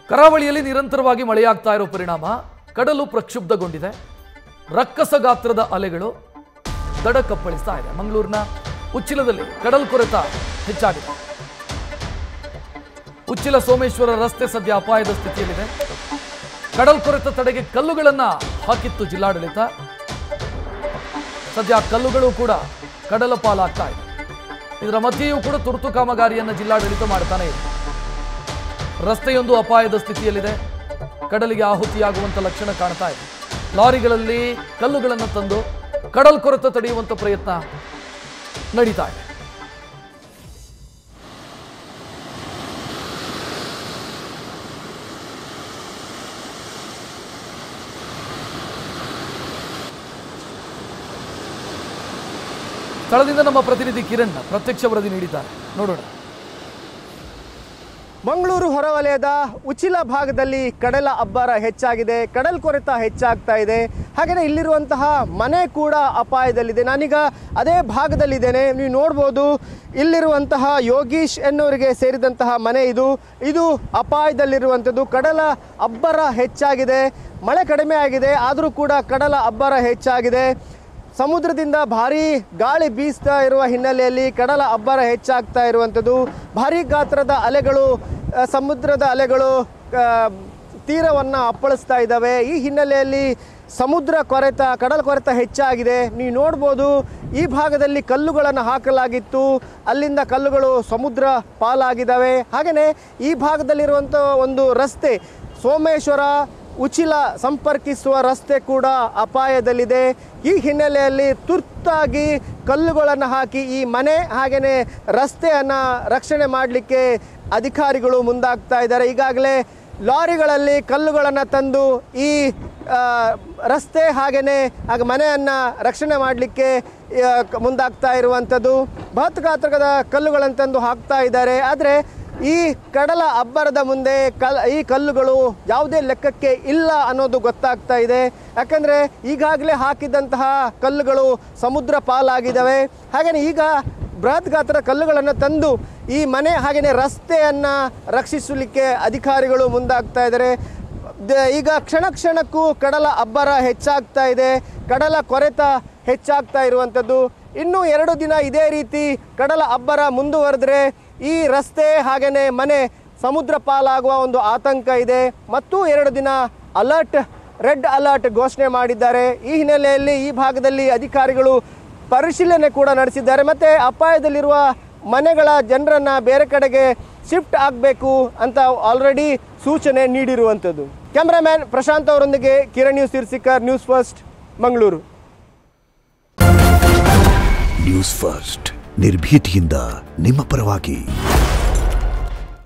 ಕರಾವಳಿಯಲ್ಲಿ ನಿರಂತರವಾಗಿ ಮಳೆಯಾಗ್ತಾ ಇರೋ ಪರಿಣಾಮ ಕಡಲು ಪ್ರಕ್ಷುಬ್ಧಗೊಂಡಿದೆ. ರಕ್ಕಸ ಗಾತ್ರದ ಅಲೆಗಳು ದಡ ಕಪ್ಪಳಿಸ್ತಾ ಇದೆ. ಮಂಗಳೂರಿನ ಉಚ್ಚಿಲದಲ್ಲಿ ಕಡಲ್ ಕೊರೆತ ಹೆಚ್ಚಾಗಿದೆ. ಉಚ್ಚಿಲ ಸೋಮೇಶ್ವರ ರಸ್ತೆ ಸದ್ಯ ಅಪಾಯದ ಸ್ಥಿತಿಯಲ್ಲಿದೆ. ಕಡಲ್ ಕೊರೆತ ತಡೆಗೆ ಕಲ್ಲುಗಳನ್ನು ಹಾಕಿತ್ತು ಜಿಲ್ಲಾಡಳಿತ. ಸದ್ಯ ಕಲ್ಲುಗಳು ಕೂಡ ಕಡಲ ಪಾಲಾಗ್ತಾ ಇದೆ. ಇದರ ಮಧ್ಯೆಯೂ ಕೂಡ ತುರ್ತು ಕಾಮಗಾರಿಯನ್ನು ಜಿಲ್ಲಾಡಳಿತ ಮಾಡ್ತಾನೆ ಇದೆ. ರಸ್ತೆಯೊಂದು ಅಪಾಯದ ಸ್ಥಿತಿಯಲ್ಲಿದೆ. ಕಡಲಿಗೆ ಆಹುತಿಯಾಗುವಂತ ಲಕ್ಷಣ ಕಾಣ್ತಾ ಇದೆ. ಲಾರಿಗಳಲ್ಲಿ ಕಲ್ಲುಗಳನ್ನು ತಂದು ಕಡಲ್ ಕೊರೆತ ತಡೆಯುವಂತ ಪ್ರಯತ್ನ ನಡೀತಾ ಇದೆ. ಸ್ಥಳದಿಂದ ನಮ್ಮ ಪ್ರತಿನಿಧಿ ಕಿರಣ್ ಪ್ರತ್ಯಕ್ಷ ವರದಿ ನೀಡಿದ್ದಾರೆ, ನೋಡೋಣ. ಮಂಗಳೂರು ಹೊರವಲಯದ ಉಚ್ಚಿಲ ಭಾಗದಲ್ಲಿ ಕಡಲ ಅಬ್ಬರ ಹೆಚ್ಚಾಗಿದೆ. ಕಡಲ್ ಕೊರೆತ ಹೆಚ್ಚಾಗ್ತಾ ಇದೆ. ಹಾಗೆಯೇ ಇಲ್ಲಿರುವಂತಹ ಮನೆ ಕೂಡ ಅಪಾಯದಲ್ಲಿದೆ. ನಾನೀಗ ಅದೇ ಭಾಗದಲ್ಲಿದ್ದೇನೆ. ನೀವು ನೋಡ್ಬೋದು, ಇಲ್ಲಿರುವಂತಹ ಯೋಗೀಶ್ ಎನ್ನುವರಿಗೆ ಸೇರಿದಂತಹ ಮನೆ ಇದು ಅಪಾಯದಲ್ಲಿರುವಂಥದ್ದು. ಕಡಲ ಅಬ್ಬರ ಹೆಚ್ಚಾಗಿದೆ. ಮಳೆ ಕಡಿಮೆ ಆಗಿದೆ, ಆದರೂ ಕೂಡ ಕಡಲ ಅಬ್ಬರ ಹೆಚ್ಚಾಗಿದೆ. ಸಮುದ್ರದಿಂದ ಭಾರೀ ಗಾಳಿ ಬೀಸ್ತಾ ಇರುವ ಹಿನ್ನೆಲೆಯಲ್ಲಿ ಕಡಲ ಅಬ್ಬರ ಹೆಚ್ಚಾಗ್ತಾ ಇರುವಂಥದ್ದು. ಭಾರೀ ಗಾತ್ರದ ಅಲೆಗಳು, ಸಮುದ್ರದ ಅಲೆಗಳು ತೀರವನ್ನು ಅಪ್ಪಳಿಸ್ತಾ ಇದ್ದಾವೆ. ಈ ಹಿನ್ನೆಲೆಯಲ್ಲಿ ಕಡಲ ಕೊರೆತ ಹೆಚ್ಚಾಗಿದೆ. ನೀವು ನೋಡ್ಬೋದು, ಈ ಭಾಗದಲ್ಲಿ ಕಲ್ಲುಗಳನ್ನು ಹಾಕಲಾಗಿತ್ತು. ಅಲ್ಲಿಂದ ಕಲ್ಲುಗಳು ಸಮುದ್ರ ಪಾಲಾಗಿದ್ದಾವೆ. ಹಾಗೆಯೇ ಈ ಭಾಗದಲ್ಲಿರುವಂಥ ಒಂದು ರಸ್ತೆ ಸೋಮೇಶ್ವರ ಉಚ್ಚಿಲ ಸಂಪರ್ಕಿಸುವ ರಸ್ತೆ ಕೂಡ ಅಪಾಯದಲ್ಲಿದೆ. ಈ ಹಿನ್ನೆಲೆಯಲ್ಲಿ ತುರ್ತಾಗಿ ಕಲ್ಲುಗಳನ್ನು ಹಾಕಿ ಈ ಮನೆ ಹಾಗೆಯೇ ರಸ್ತೆಯನ್ನು ರಕ್ಷಣೆ ಮಾಡಲಿಕ್ಕೆ ಅಧಿಕಾರಿಗಳು ಮುಂದಾಗ್ತಾ ಇದ್ದಾರೆ. ಈಗಾಗಲೇ ಲಾರಿಗಳಲ್ಲಿ ಕಲ್ಲುಗಳನ್ನು ತಂದು ಈ ರಸ್ತೆ ಹಾಗೆಯೇ ಮನೆಯನ್ನು ರಕ್ಷಣೆ ಮಾಡಲಿಕ್ಕೆ ಮುಂದಾಗ್ತಾ ಇರುವಂಥದ್ದು. ಬೃಹತ್ ಗಾತ್ರದ ಕಲ್ಲುಗಳನ್ನು ತಂದು ಹಾಕ್ತಾ ಇದ್ದಾರೆ. ಆದರೆ ಈ ಕಡಲ ಅಬ್ಬರದ ಮುಂದೆ ಈ ಕಲ್ಲುಗಳು ಯಾವುದೇ ಲೆಕ್ಕಕ್ಕೆ ಇಲ್ಲ ಅನ್ನೋದು ಗೊತ್ತಾಗ್ತಾ ಇದೆ. ಯಾಕಂದರೆ ಈಗಾಗಲೇ ಹಾಕಿದಂತಹ ಕಲ್ಲುಗಳು ಸಮುದ್ರ ಪಾಲಾಗಿದ್ದಾವೆ. ಹಾಗೆಯೇ ಈಗ ಬೃಹತ್ ಗಾತ್ರದ ಕಲ್ಲುಗಳನ್ನು ತಂದು ಈ ಮನೆ ಹಾಗೆಯೇ ರಸ್ತೆಯನ್ನು ರಕ್ಷಿಸಲಿಕ್ಕೆ ಅಧಿಕಾರಿಗಳು ಮುಂದಾಗ್ತಾ ಇದ್ದಾರೆ. ಈಗ ಕ್ಷಣಕ್ಕೂ ಕಡಲ ಅಬ್ಬರ ಹೆಚ್ಚಾಗ್ತಾ ಇದೆ. ಕಡಲ ಕೊರೆತ ಹೆಚ್ಚಾಗ್ತಾ ಇರುವಂಥದ್ದು. ಇನ್ನೂ 2 ದಿನ ಇದೇ ರೀತಿ ಕಡಲ ಅಬ್ಬರ ಮುಂದುವರೆದ್ರೆ ಈ ರಸ್ತೆ ಹಾಗೆಯೇ ಮನೆ ಸಮುದ್ರ ಪಾಲಾಗುವ ಒಂದು ಆತಂಕ ಇದೆ. ಮತ್ತು 2 ದಿನ ರೆಡ್ ಅಲರ್ಟ್ ಘೋಷಣೆ ಮಾಡಿದ್ದಾರೆ. ಈ ಹಿನ್ನೆಲೆಯಲ್ಲಿ ಈ ಭಾಗದಲ್ಲಿ ಅಧಿಕಾರಿಗಳು ಪರಿಶೀಲನೆ ಕೂಡ ನಡೆಸಿದ್ದಾರೆ. ಮತ್ತು ಅಪಾಯದಲ್ಲಿರುವ ಮನೆಗಳ ಜನರನ್ನು ಬೇರೆ ಕಡೆಗೆ ಶಿಫ್ಟ್ ಆಗಬೇಕು ಅಂತ ಆಲ್ರೆಡಿ ಸೂಚನೆ ನೀಡಿರುವಂಥದ್ದು. ಕ್ಯಾಮ್ರಾಮ್ಯಾನ್ ಪ್ರಶಾಂತ್ ಅವರೊಂದಿಗೆ Kiran news Irsikar, News First, Mangaluru. News First ನಿರ್ಭೀತಿಯಿಂದ ನಿಮ್ಮ ಪರವಾಗಿ.